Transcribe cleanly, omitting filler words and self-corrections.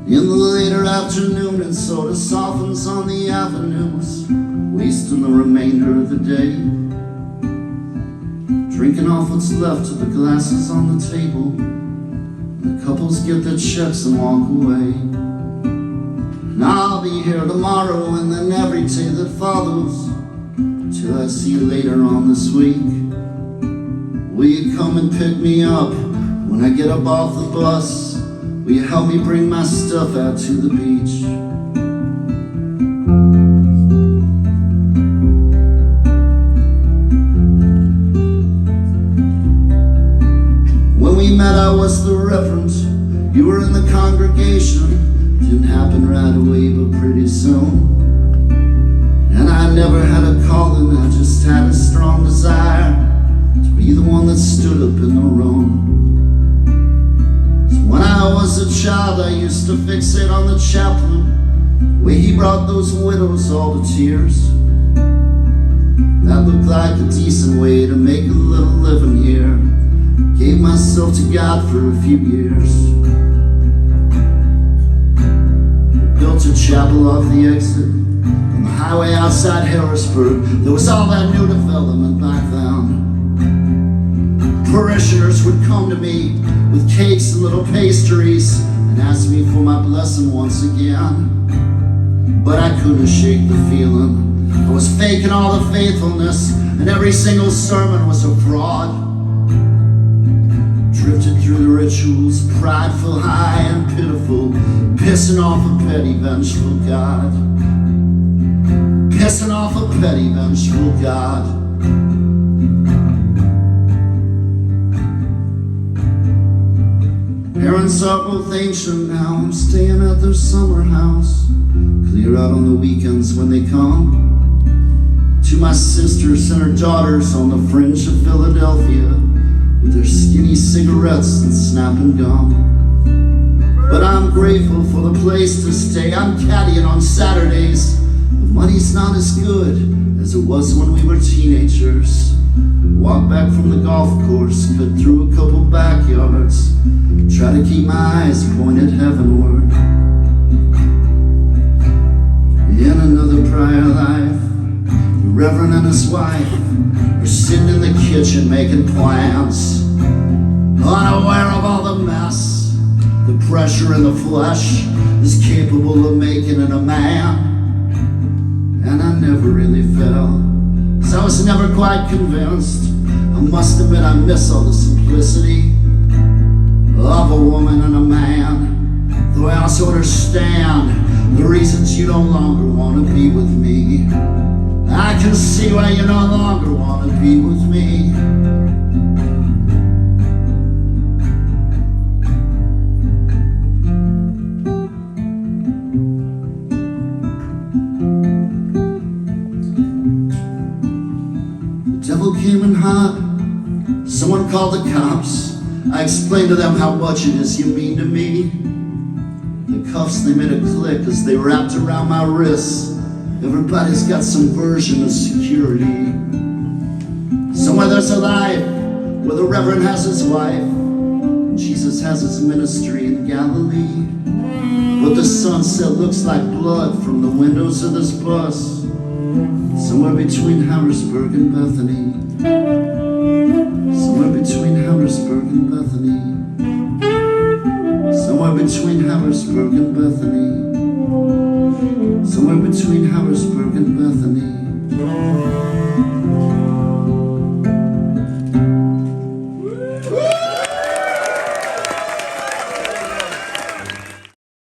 In the later afternoon, it sort of softens on the avenues, wasting the remainder of the day, drinking off what's left of the glasses on the table. The couples get their checks and walk away. And I'll be here tomorrow and then every day that follows, till I see you later on this week. Will you come and pick me up when I get up off the bus? Will you help me bring my stuff out to the beach? When we met, I was the reverend. You were in the congregation. Didn't happen right away, but pretty soon. And I never had a calling, I just had a strong desire to be the one that stood up in the room. When I was a child, I used to fixate on the chaplain, the way he brought those widows all to tears. That looked like a decent way to make a little living here. Gave myself to God for a few years. Built a chapel off the exit on the highway outside Harrisburg. There was all that new development back then. Parishioners would come to me with cakes and little pastries and ask me for my blessing once again. But I couldn't shake the feeling. I was faking all the faithfulness, and every single sermon was a fraud. Drifted through the rituals, prideful, high and pitiful, pissing off a petty, vengeful God. Pissing off a petty, vengeful God. Parents are both ancient now, I'm staying at their summer house. Clear out on the weekends when they come. To my sisters and her daughters on the fringe of Philadelphia, with their skinny cigarettes and snapping gum. But I'm grateful for the place to stay. I'm caddying on Saturdays. The money's not as good as it was when we were teenagers. Walk back from the golf course, cut through a couple backyards, try to keep my eyes pointed heavenward. In another prior life, the Reverend and his wife are sitting in the kitchen making plans, unaware of all the mess the pressure in the flesh is capable of making in a man. And I never really fell, 'cause I was never quite convinced. I must admit I miss all the simplicity of a woman and a man, though I also understand the reasons you no longer want to be with me. I can see why you no longer want to be with me. The devil came in hot. Someone called the cops. I explained to them how much it is you mean to me. The cuffs, they made a click as they wrapped around my wrists. Everybody's got some version of security. Somewhere there's a life where the Reverend has his wife, and Jesus has his ministry in Galilee. But the sunset looks like blood from the windows of this bus, somewhere between Harrisburg and Bethany. Somewhere between Harrisburg and Bethany. Somewhere between Harrisburg and Bethany. Somewhere between Harrisburg and Bethany.